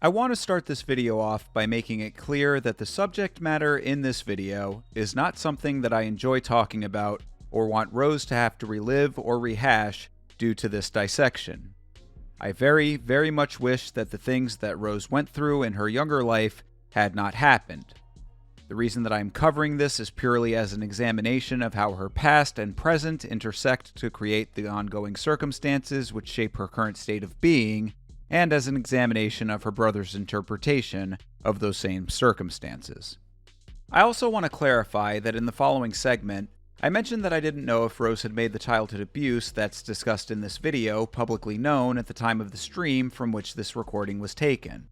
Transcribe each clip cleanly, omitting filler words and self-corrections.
I want to start this video off by making it clear that the subject matter in this video is not something that I enjoy talking about or want Rose to have to relive or rehash due to this dissection. I very, very much wish that the things that Rose went through in her younger life had not happened. The reason that I'm covering this is purely as an examination of how her past and present intersect to create the ongoing circumstances which shape her current state of being, and as an examination of her brother's interpretation of those same circumstances. I also want to clarify that in the following segment, I mentioned that I didn't know if Rose had made the childhood abuse that's discussed in this video publicly known at the time of the stream from which this recording was taken.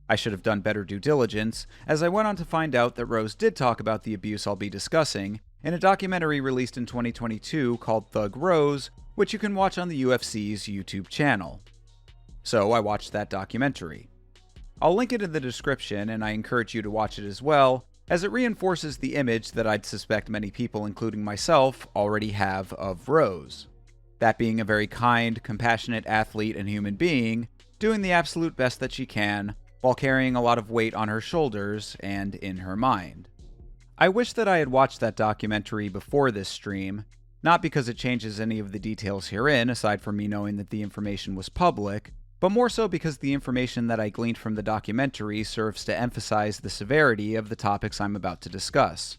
I should have done better due diligence, as I went on to find out that Rose did talk about the abuse I'll be discussing in a documentary released in 2022 called Thug Rose, which you can watch on the UFC's YouTube channel. So I watched that documentary. I'll link it in the description, and I encourage you to watch it as well, as it reinforces the image that I'd suspect many people, including myself, already have of Rose. That being a very kind, compassionate athlete and human being, doing the absolute best that she can, while carrying a lot of weight on her shoulders and in her mind. I wish that I had watched that documentary before this stream, not because it changes any of the details herein, aside from me knowing that the information was public, but more so because the information that I gleaned from the documentary serves to emphasize the severity of the topics I'm about to discuss.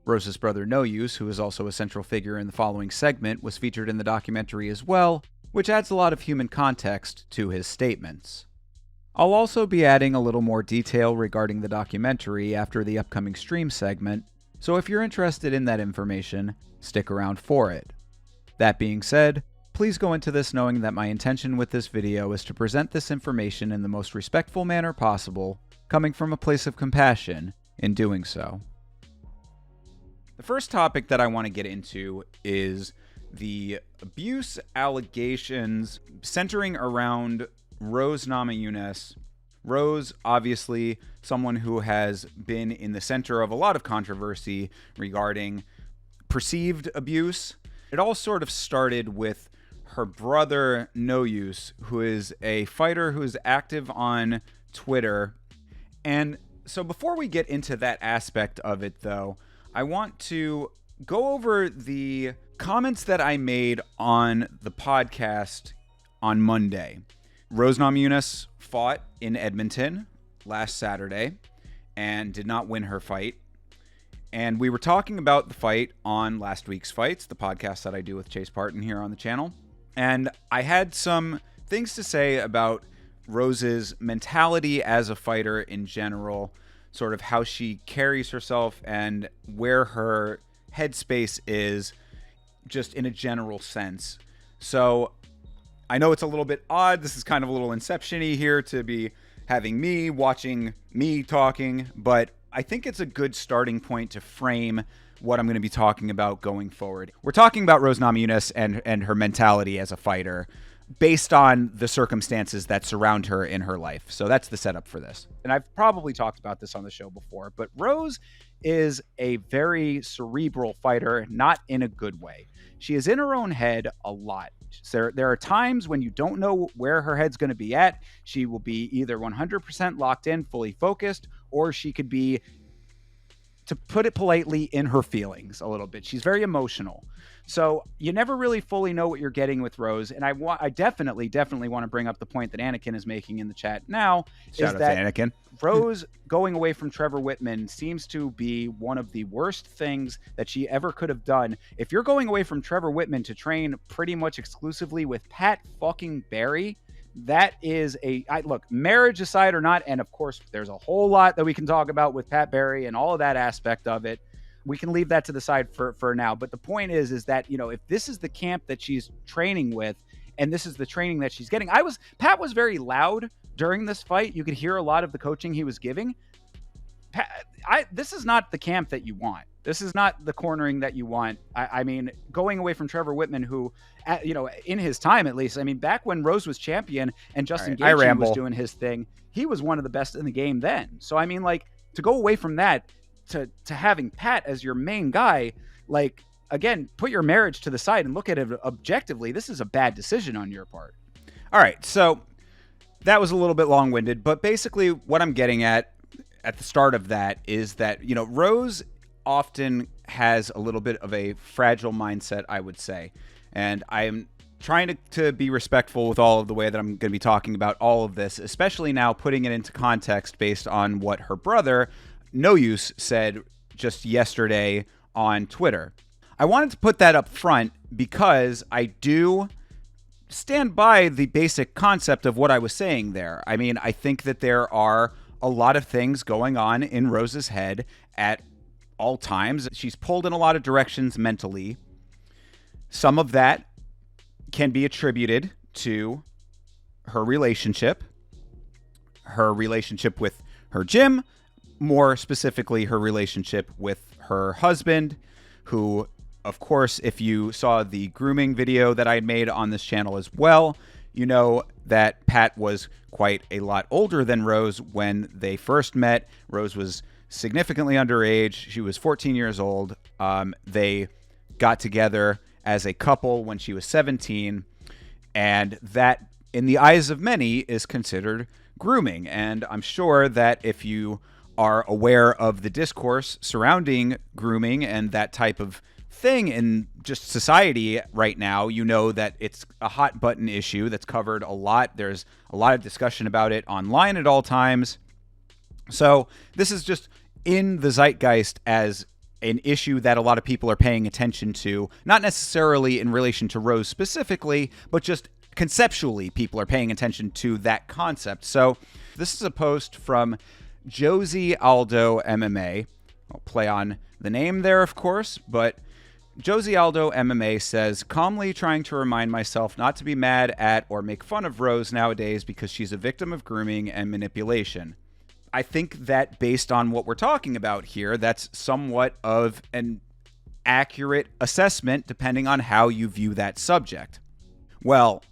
Rose's brother No Use, who is also a central figure in the following segment, was featured in the documentary as well, which adds a lot of human context to his statements. I'll also be adding a little more detail regarding the documentary after the upcoming stream segment, so if you're interested in that information, stick around for it. That being said, please go into this knowing that my intention with this video is to present this information in the most respectful manner possible, coming from a place of compassion in doing so. The first topic that I want to get into is the abuse allegations centering around Rose Namajunas. Rose, obviously, someone who has been in the center of a lot of controversy regarding perceived abuse. It all sort of started with her brother, No Use, who is a fighter who is active on Twitter. And so before we get into that aspect of it, though, I want to go over the comments that I made on the podcast on Monday. Rose Namajunas fought in Edmonton last Saturday and did not win her fight. And we were talking about the fight on Last Week's Fights, the podcast that I do with Chase Parton here on the channel. And I had some things to say about Rose's mentality as a fighter in general, sort of how she carries herself and where her headspace is just in a general sense. So I know it's a little bit odd. This is kind of a little Inception-y here to be having me watching me talking, but I think it's a good starting point to frame what I'm going to be talking about going forward. We're talking about Rose Namajunas and her mentality as a fighter based on the circumstances that surround her in her life. So that's the setup for this. And I've probably talked about this on the show before, but Rose is a very cerebral fighter, not in a good way. She is in her own head a lot. There are times when you don't know where her head's going to be at. She will be either 100% locked in, fully focused, or she could be, to put it politely, in her feelings a little bit. She's very emotional. So you never really fully know what you're getting with Rose. And I definitely want to bring up the point that Anakin is making in the chat now. Shout out to Anakin. Rose going away from Trevor Whitman seems to be one of the worst things that she ever could have done. If you're going away from Trevor Whitman to train pretty much exclusively with Pat fucking Barry, that is look, marriage aside or not, and of course there's a whole lot that we can talk about with Pat Barry and all of that aspect of it. We can leave that to the side for now. But the point is that, you know, if this is the camp that she's training with and this is the training that she's getting, Pat was very loud during this fight. You could hear a lot of the coaching he was giving. This is not the camp that you want. This is not the cornering that you want. I mean, going away from Trevor Whitman, who, you know, in his time at least, I mean, back when Rose was champion and Justin Gaethje was doing his thing, he was one of the best in the game then. So, I mean, like, to go away from that to having Pat as your main guy, like, again, put your marriage to the side and look at it objectively. This is a bad decision on your part. All right, so that was a little bit long-winded, but basically what I'm getting at the start of that is that, Rose often has a little bit of a fragile mindset, I would say. And I'm trying to be respectful with all of the way that I'm going to be talking about all of this, especially now putting it into context based on what her brother, No Use, said just yesterday on Twitter. I wanted to put that up front because I do stand by the basic concept of what I was saying there. I mean, I think that there are a lot of things going on in Rose's head at all times. She's pulled in a lot of directions mentally. Some of that can be attributed to her relationship with her gym, more specifically her relationship with her husband, who, of course, if you saw the grooming video that I made on this channel as well, you know that Pat was quite a lot older than Rose when they first met. Rose was significantly underage. She was 14 years old. They got together as a couple when she was 17, and that, in the eyes of many, is considered grooming. And I'm sure that if you are aware of the discourse surrounding grooming and that type of thing in just society right now, you know that it's a hot button issue that's covered a lot. There's a lot of discussion about it online at all times. So this is just in the zeitgeist as an issue that a lot of people are paying attention to, not necessarily in relation to Rose specifically, but just conceptually people are paying attention to that concept. So this is a post from Josie Aldo MMA. I'll play on the name there, of course, but Josie Aldo MMA says, calmly trying to remind myself not to be mad at or make fun of Rose nowadays because she's a victim of grooming and manipulation. I think that based on what we're talking about here, that's somewhat of an accurate assessment depending on how you view that subject. Well,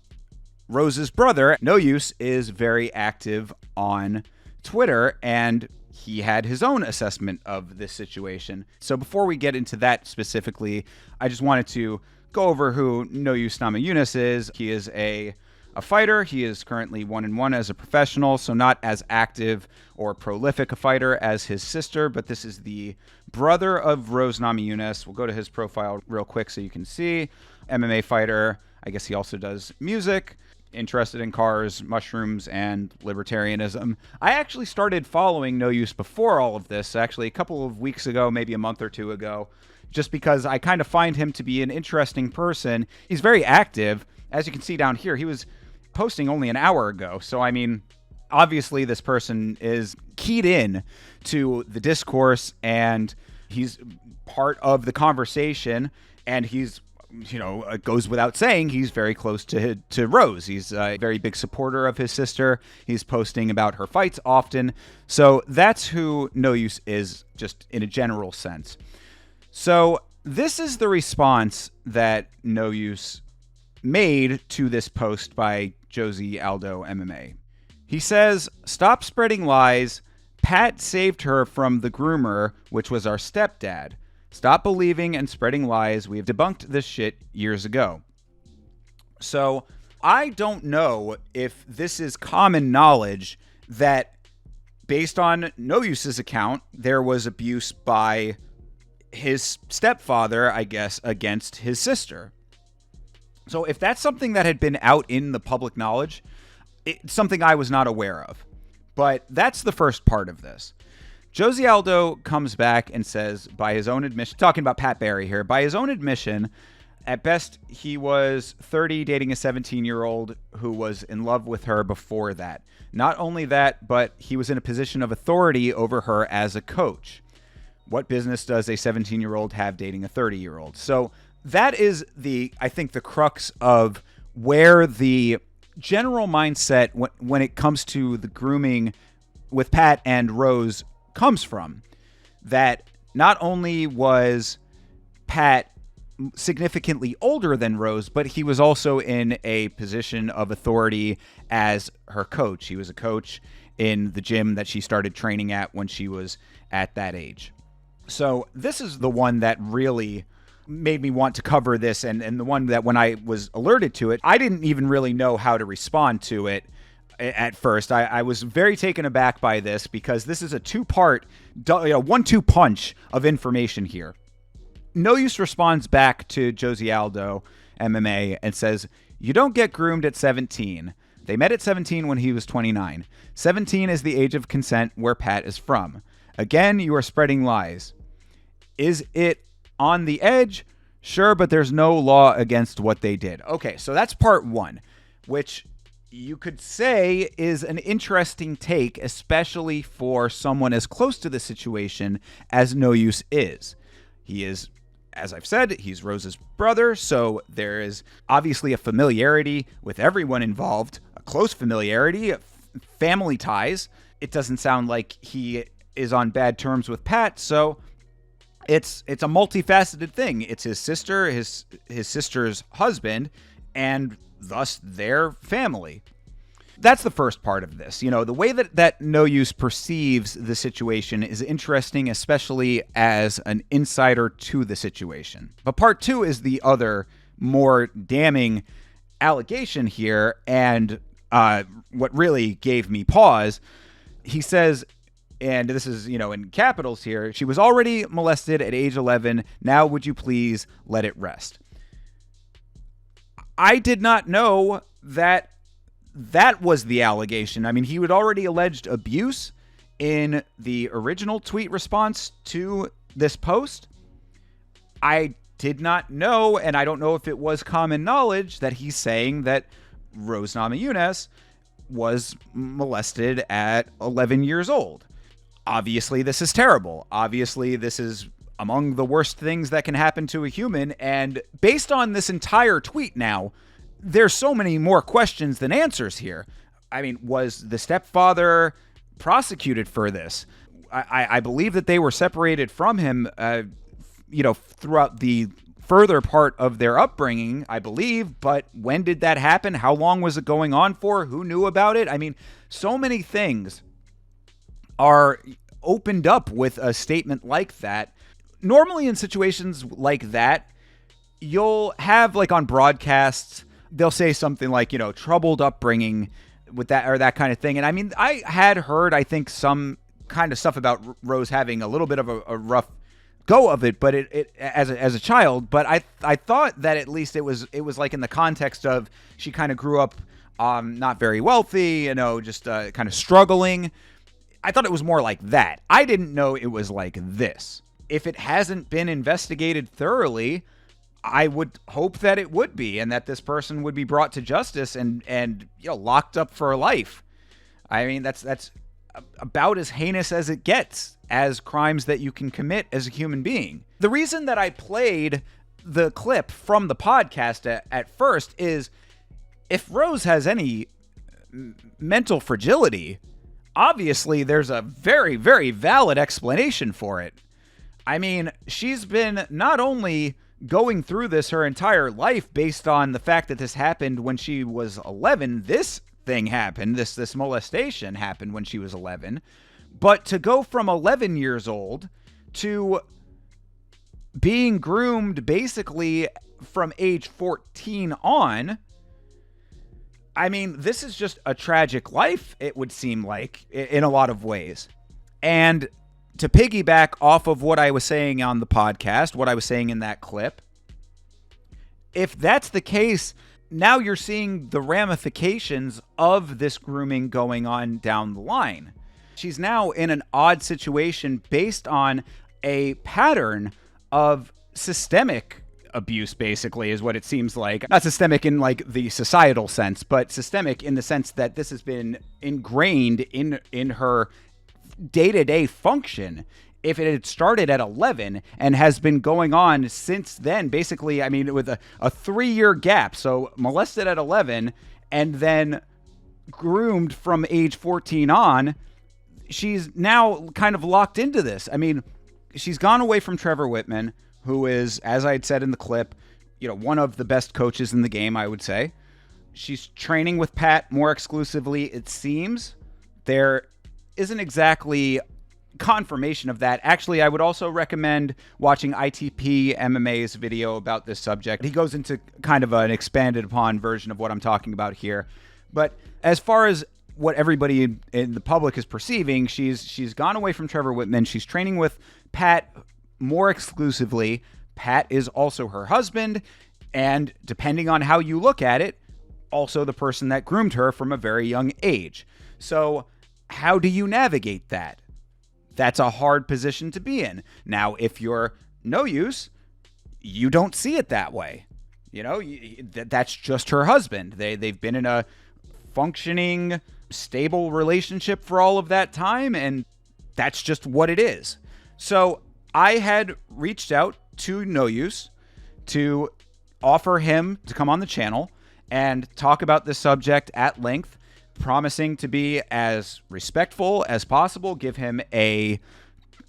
Rose's brother, No Use, is very active on Twitter, and he had his own assessment of this situation. So before we get into that specifically, I just wanted to go over who No Use Namajunas is. He is a fighter. He is currently 1-1 as a professional, so not as active or prolific a fighter as his sister, but this is the brother of Rose Namajunas. We'll go to his profile real quick so you can see. MMA fighter. I guess he also does music. Interested in cars, mushrooms, and libertarianism. I actually started following No Use before all of this, actually a couple of weeks ago, maybe a month or two ago, just because I kind of find him to be an interesting person. He's very active. As you can see down here, he was posting only an hour ago. So, I mean, obviously this person is keyed in to the discourse, and he's part of the conversation, and he's, it goes without saying, he's very close to Rose. He's a very big supporter of his sister. He's posting about her fights often. So that's who No Use is, just in a general sense. So this is the response that No Use made to this post by Josie Aldo MMA. He says, "Stop spreading lies. Pat saved her from the groomer, which was our stepdad. Stop believing and spreading lies. We have debunked this shit years ago." So I don't know if this is common knowledge that, based on No Use's account, there was abuse by his stepfather, I guess, against his sister. So if that's something that had been out in the public knowledge, it's something I was not aware of. But that's the first part of this. Josie Aldo comes back and says, by his own admission, talking about Pat Barry here, by his own admission, at best, he was 30, dating a 17-year-old who was in love with her before that. Not only that, but he was in a position of authority over her as a coach. What business does a 17-year-old have dating a 30-year-old? So that is I think the crux of where the general mindset when it comes to the grooming with Pat and Rose comes from. That not only was Pat significantly older than Rose, but he was also in a position of authority as her coach. He was a coach in the gym that she started training at when she was at that age. So this is the one that really made me want to cover this, and the one that when I was alerted to it, I didn't even really know how to respond to it at first. I was very taken aback by this because this is a two-part, 1-2 punch of information here. No Use responds back to Josie Aldo MMA and says, "You don't get groomed at 17. They met at 17 when he was 29. 17 is the age of consent where Pat is from. Again, you are spreading lies. Is it on the edge? Sure, but there's no law against what they did." Okay, so that's part one, which you could say is an interesting take, especially for someone as close to the situation as No Use is. He is, as I've said, he's Rose's brother, so there is obviously a familiarity with everyone involved, a close familiarity, family ties. It doesn't sound like he is on bad terms with Pat, so it's a multifaceted thing. It's his sister, his sister's husband, and thus their family. That's the first part of this. The way that No Use perceives the situation is interesting, especially as an insider to the situation. But part two is the other more damning allegation here, and what really gave me pause. He says, and this is, in capitals here, "She was already molested at age 11. Now would you please let it rest?" I did not know that was the allegation. I mean, he had already alleged abuse in the original tweet response to this post. I did not know, and I don't know if it was common knowledge, that he's saying that Rose Namajunas was molested at 11 years old. Obviously, this is terrible. Obviously, this is among the worst things that can happen to a human. And based on this entire tweet now, there's so many more questions than answers here. I mean, was the stepfather prosecuted for this? I believe that they were separated from him, throughout the further part of their upbringing, I believe. But when did that happen? How long was it going on for? Who knew about it? I mean, so many things are opened up with a statement like that. Normally in situations like that, you'll have, like, on broadcasts, they'll say something like, troubled upbringing with that, or that kind of thing. And I mean, I had heard, I think, some kind of stuff about Rose having a little bit of a rough go of it, but it as a child. But I thought that at least it was like in the context of she kind of grew up not very wealthy, just kind of struggling. I thought it was more like that. I didn't know it was like this. If it hasn't been investigated thoroughly, I would hope that it would be, and that this person would be brought to justice and locked up for life. I mean, that's about as heinous as it gets as crimes that you can commit as a human being. The reason that I played the clip from the podcast at first is, if Rose has any mental fragility, obviously there's a very, very valid explanation for it. I mean, she's been not only going through this her entire life based on the fact that this happened when she was 11. This thing happened, this molestation happened when she was 11. But to go from 11 years old to being groomed basically from age 14 on, I mean, this is just a tragic life, it would seem like, in a lot of ways. And to piggyback off of what I was saying on the podcast, what I was saying in that clip, if that's the case, now you're seeing the ramifications of this grooming going on down the line. She's now in an odd situation based on a pattern of systemic abuse, basically, is what it seems like. Not systemic in like the societal sense, but systemic in the sense that this has been ingrained in her day-to-day function. If it had started at 11 and has been going on since then, basically, I mean, with a 3-year gap, so molested at 11 and then groomed from age 14 on, she's now kind of locked into this. I mean, she's gone away from Trevor Whitman, who is, as I had said in the clip, one of the best coaches in the game, I would say. She's training with Pat more exclusively, it seems. There isn't exactly confirmation of that. Actually, I would also recommend watching ITP MMA's video about this subject. He goes into kind of an expanded upon version of what I'm talking about here. But as far as what everybody in the public is perceiving. She's gone away from Trevor Whitman. She's training with Pat more exclusively. Pat is also her husband, and depending on how you look at it, also the person that groomed her from a very young age. So how do you navigate that? That's a hard position to be in. Now, if you're No Use, you don't see it that way. You know, that's just her husband. They've been in a functioning, stable relationship for all of that time, and that's just what it is. So I had reached out to No Use to offer him to come on the channel and talk about this subject at length, promising to be as respectful as possible, give him a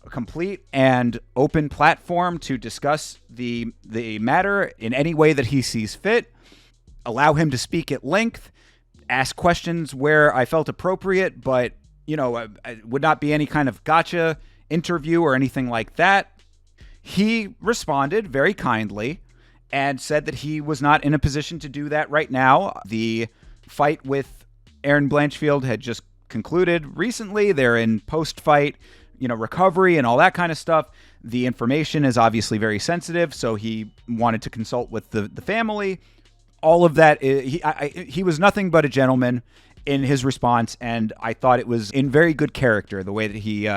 complete and open platform to discuss the matter in any way that he sees fit, allow him to speak at length, ask questions where I felt appropriate, but, you know, it would not be any kind of gotcha interview or anything like that. He responded very kindly and said that he was not in a position to do that right now. The fight with Aaron Blanchfield had just concluded recently. They're in post-fight, you know, recovery and all that kind of stuff. The information is obviously very sensitive, so he wanted to consult with the family. All of that, he was nothing but a gentleman in his response, and I thought it was in very good character the way that he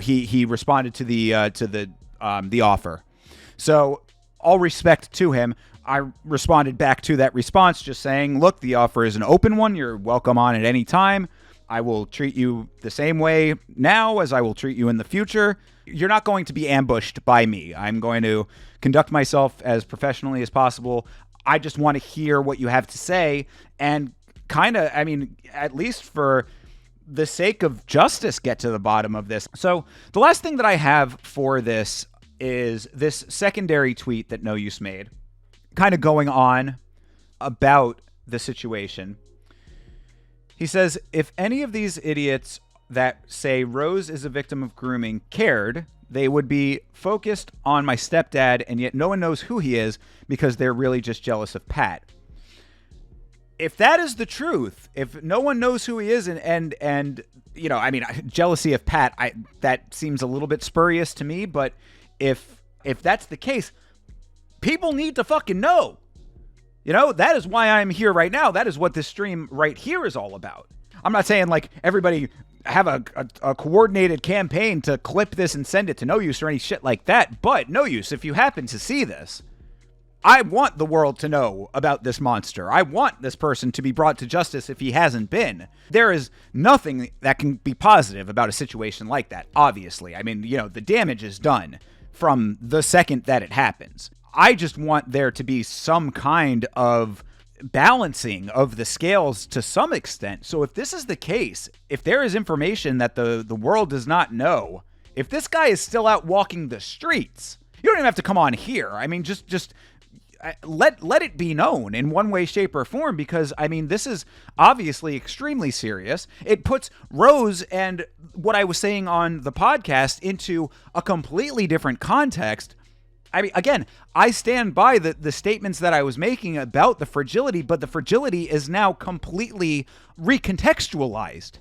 he responded to the offer. So all respect to him. I responded back to that response just saying, look, the offer is an open one. You're welcome on at any time. I will treat you the same way now as I will treat you in the future. You're not going to be ambushed by me. I'm going to conduct myself as professionally as possible. I just want to hear what you have to say and kind of, I mean, at least for the sake of justice, get to the bottom of this. So the last thing that I have for this is this secondary tweet that No Use made, kind of going on about the situation. He says, if any of these idiots that say Rose is a victim of grooming cared, they would be focused on my stepdad, and yet no one knows who he is because they're really just jealous of Pat. If that is the truth, if no one knows who he is and you know, I mean, jealousy of Pat, that seems a little bit spurious to me, but if that's the case, people need to fucking know. You know, that is why I'm here right now. That is what this stream right here is all about. I'm not saying like everybody have a coordinated campaign to clip this and send it to No Use or any shit like that. But No Use, if you happen to see this, I want the world to know about this monster. I want this person to be brought to justice if he hasn't been. There is nothing that can be positive about a situation like that, obviously. I mean, you know, the damage is done from the second that it happens. I just want there to be some kind of balancing of the scales to some extent. So if this is the case, if there is information that the world does not know, if this guy is still out walking the streets, you don't even have to come on here. I mean, just let it be known in one way, shape, or form, because, I mean, this is obviously extremely serious. It puts Rose and what I was saying on the podcast into a completely different context. I mean, again, I stand by the statements that I was making about the fragility, but the fragility is now completely recontextualized.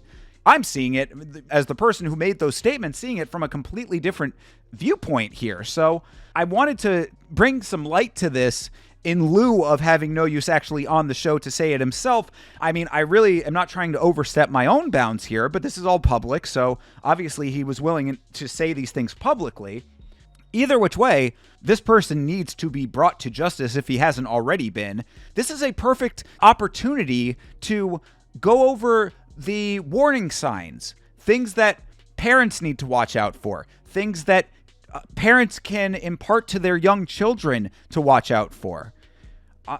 I'm seeing it as the person who made those statements, seeing it from a completely different viewpoint here. So I wanted to bring some light to this in lieu of having No Use actually on the show to say it himself. I mean, I really am not trying to overstep my own bounds here, but this is all public, so obviously he was willing to say these things publicly. Either which way, this person needs to be brought to justice if he hasn't already been. This is a perfect opportunity to go over the warning signs, things that parents need to watch out for, things that parents can impart to their young children to watch out for.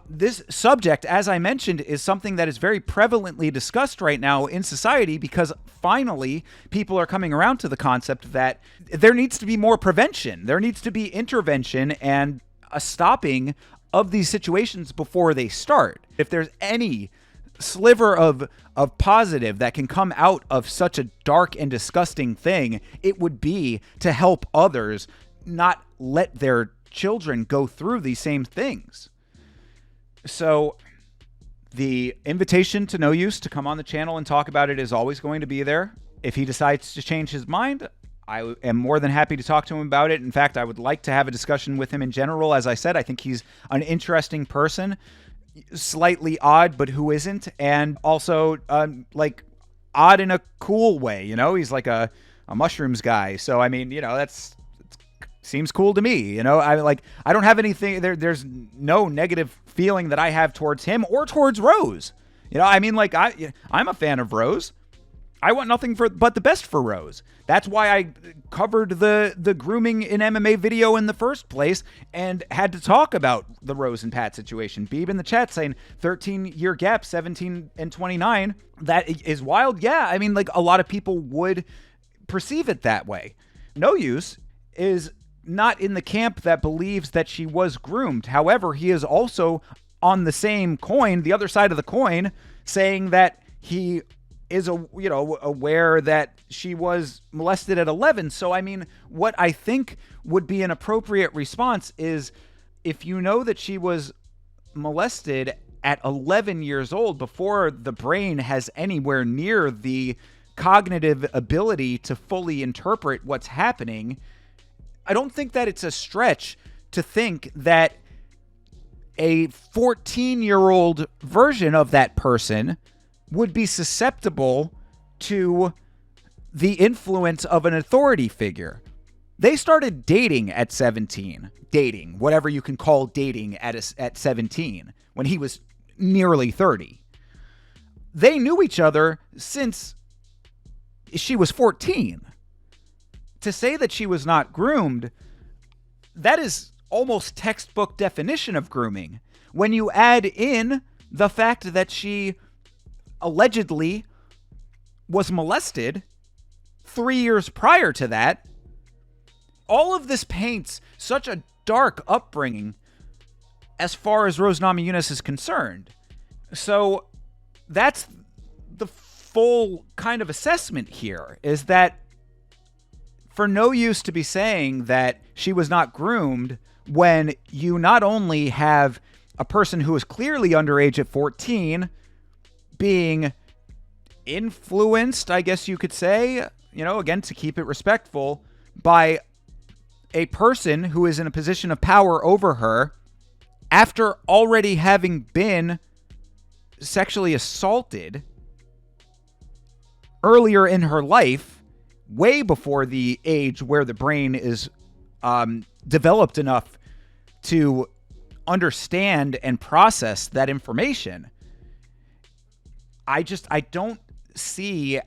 This subject, as I mentioned, is something that is very prevalently discussed right now in society because finally people are coming around to the concept that there needs to be more prevention. There needs to be intervention and a stopping of these situations before they start. If there's any sliver of positive that can come out of such a dark and disgusting thing, it would be to help others not let their children go through these same things. So The invitation to No Use to come on the channel and talk about it is always going to be there. If he decides to change his mind, I am more than happy to talk to him about it. In fact, I would like to have a discussion with him in general. As I said, I think he's an interesting person, slightly odd, but who isn't? And also, like, odd in a cool way, you know? He's like a mushrooms guy. So, I mean, you know, seems cool to me. You know, I don't have anything there's no negative feeling that I have towards him or towards Rose. You know, I mean, like, I'm a fan of Rose. I want nothing but the best for Rose. That's why I covered the grooming in MMA video in the first place and had to talk about the Rose and Pat situation. Beeb in the chat saying 13-year gap, 17 and 29. That is wild. Yeah, I mean, like, a lot of people would perceive it that way. No Use is not in the camp that believes that she was groomed. However, he is also on the same coin, the other side of the coin, saying that he is aware that she was molested at 11. So, I mean, what I think would be an appropriate response is, if you know that she was molested at 11 years old, before the brain has anywhere near the cognitive ability to fully interpret what's happening, I don't think that it's a stretch to think that a 14-year-old version of that person would be susceptible to the influence of an authority figure. They started dating at 17. Dating, whatever you can call dating at 17, when he was nearly 30. They knew each other since she was 14. To say that she was not groomed, that is almost textbook definition of grooming. When you add in the fact that she allegedly was molested 3 years prior to that, all of this paints such a dark upbringing as far as Rose Namajunas is concerned. So that's the full kind of assessment here, is that for No Use to be saying that she was not groomed when you not only have a person who is clearly underage at 14 being influenced, I guess you could say, you know, again, to keep it respectful, by a person who is in a position of power over her after already having been sexually assaulted earlier in her life, way before the age where the brain is developed enough to understand and process that information. I don't see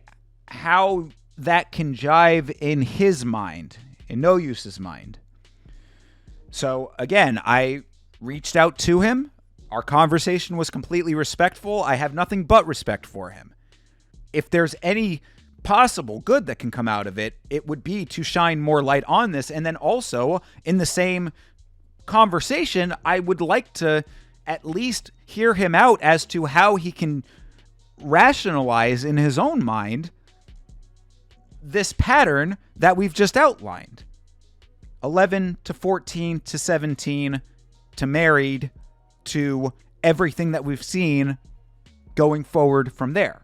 how that can jive in his mind, in No Use's mind. So again, I reached out to him. Our conversation was completely respectful. I have nothing but respect for him. If there's any possible good that can come out of it, it would be to shine more light on this. And then also, in the same conversation, I would like to at least hear him out as to how he can rationalize in his own mind this pattern that we've just outlined. 11 to 14 to 17 to married to everything that we've seen going forward from there.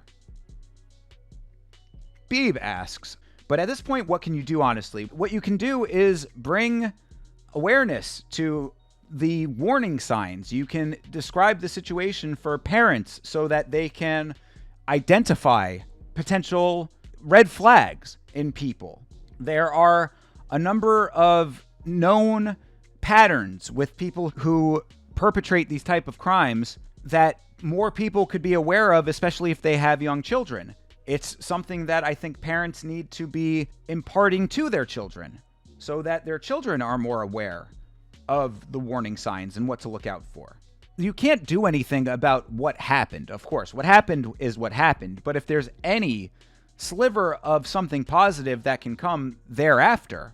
Beeb asks, but at this point, what can you do, honestly? What you can do is bring awareness to the warning signs. You can describe the situation for parents so that they can identify potential red flags in people. There are a number of known patterns with people who perpetrate these type of crimes that more people could be aware of, especially if they have young children. It's something that I think parents need to be imparting to their children so that their children are more aware of the warning signs and what to look out for. You can't do anything about what happened, of course. What happened is what happened. But if there's any sliver of something positive that can come thereafter,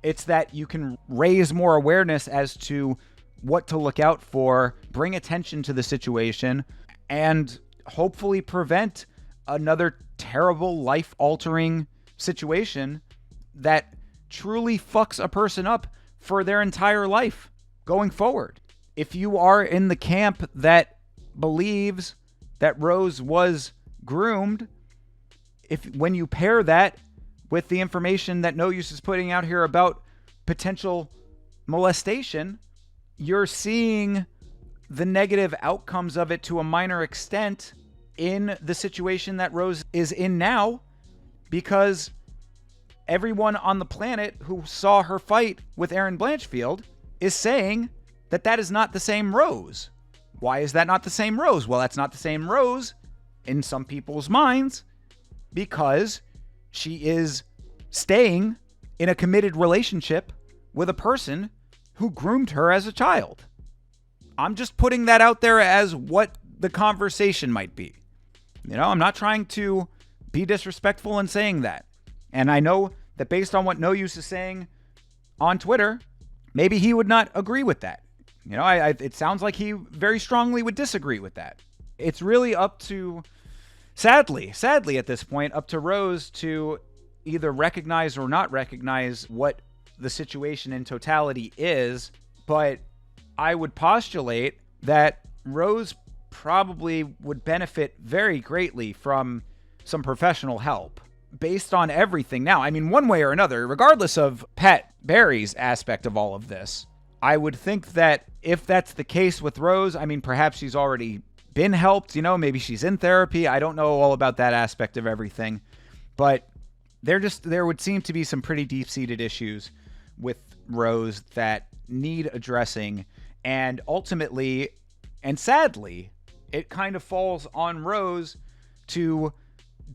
it's that you can raise more awareness as to what to look out for, bring attention to the situation, and hopefully prevent another terrible, life-altering situation that truly fucks a person up for their entire life going forward. If you are in the camp that believes that Rose was groomed, when you pair that with the information that No Use is putting out here about potential molestation, you're seeing the negative outcomes of it to a minor extent in the situation that Rose is in now, because everyone on the planet who saw her fight with Erin Blanchfield is saying that that is not the same Rose. Why is that not the same Rose? Well, that's not the same Rose in some people's minds because she is staying in a committed relationship with a person who groomed her as a child. I'm just putting that out there as what the conversation might be. I'm not trying to be disrespectful in saying that. And I know that based on what No Use is saying on Twitter, maybe he would not agree with that. It sounds like he very strongly would disagree with that. It's really up to, sadly at this point, up to Rose to either recognize or not recognize what the situation in totality is. But I would postulate that Rose probably would benefit very greatly from some professional help based on everything now. I mean, one way or another, regardless of Pat Barry's aspect of all of this, I would think that if that's the case with Rose, I mean, perhaps she's already been helped, maybe she's in therapy. I don't know all about that aspect of everything, but there would seem to be some pretty deep-seated issues with Rose that need addressing, and ultimately, and sadly, it kind of falls on Rose to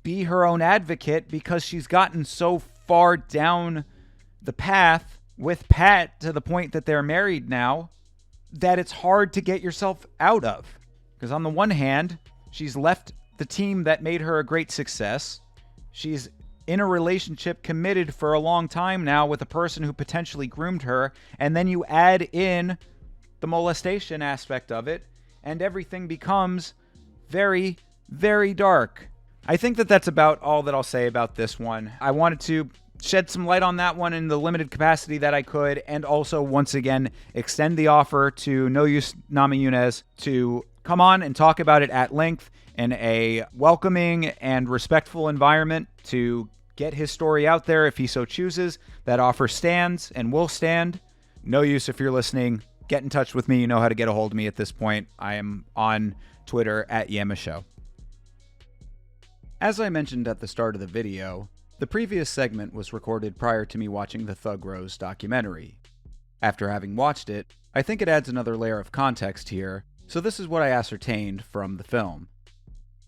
be her own advocate because she's gotten so far down the path with Pat to the point that they're married now that it's hard to get yourself out of. Because on the one hand, she's left the team that made her a great success. She's in a relationship committed for a long time now with a person who potentially groomed her. And then you add in the molestation aspect of it, and everything becomes very, very dark. I think that that's about all that I'll say about this one. I wanted to shed some light on that one in the limited capacity that I could, and also, once again, extend the offer to No Use Namajunas to come on and talk about it at length in a welcoming and respectful environment to get his story out there if he so chooses. That offer stands and will stand. No Use, if you're listening, get in touch with me. You know how to get a hold of me at this point. I am on Twitter at YAMMA Show. As I mentioned at the start of the video, the previous segment was recorded prior to me watching the Thug Rose documentary. After having watched it, I think it adds another layer of context here, so this is what I ascertained from the film.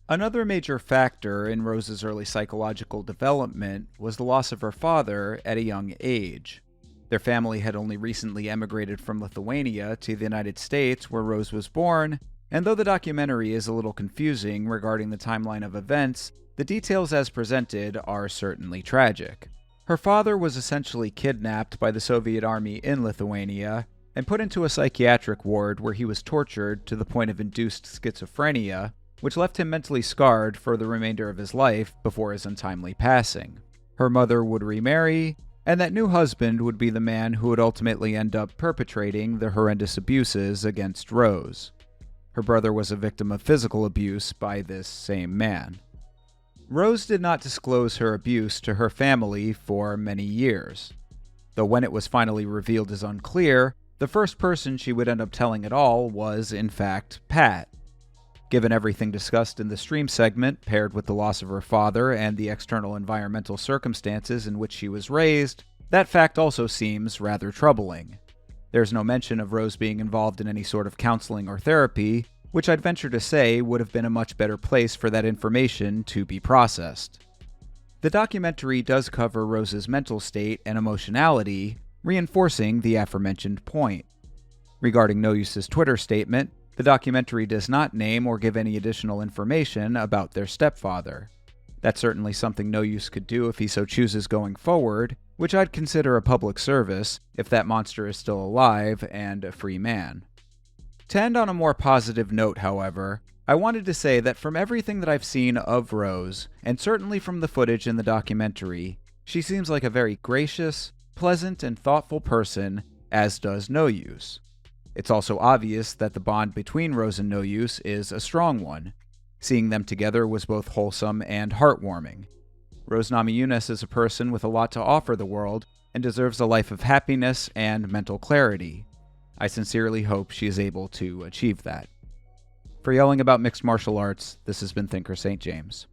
Another major factor in Rose's early psychological development was the loss of her father at a young age. Their family had only recently emigrated from Lithuania to the United States, where Rose was born, and though the documentary is a little confusing regarding the timeline of events, the details as presented are certainly tragic. Her father was essentially kidnapped by the Soviet army in Lithuania and put into a psychiatric ward where he was tortured to the point of induced schizophrenia, which left him mentally scarred for the remainder of his life before his untimely passing. Her mother would remarry, and that new husband would be the man who would ultimately end up perpetrating the horrendous abuses against Rose. Her brother was a victim of physical abuse by this same man. Rose did not disclose her abuse to her family for many years. Though when it was finally revealed as unclear, the first person she would end up telling it all was, in fact, Pat. Given everything discussed in the stream segment, paired with the loss of her father and the external environmental circumstances in which she was raised, that fact also seems rather troubling. There's no mention of Rose being involved in any sort of counseling or therapy, which I'd venture to say would have been a much better place for that information to be processed. The documentary does cover Rose's mental state and emotionality, reinforcing the aforementioned point. Regarding No Use's Twitter statement, the documentary does not name or give any additional information about their stepfather. That's certainly something No Use could do if he so chooses going forward, which I'd consider a public service if that monster is still alive and a free man. To end on a more positive note, however, I wanted to say that from everything that I've seen of Rose, and certainly from the footage in the documentary, she seems like a very gracious, pleasant, and thoughtful person, as does No Use. It's also obvious that the bond between Rose and No Use is a strong one. Seeing them together was both wholesome and heartwarming. Rose Namajunas is a person with a lot to offer the world and deserves a life of happiness and mental clarity. I sincerely hope she is able to achieve that. For Yelling About Mixed Martial Arts, this has been Thinker St. James.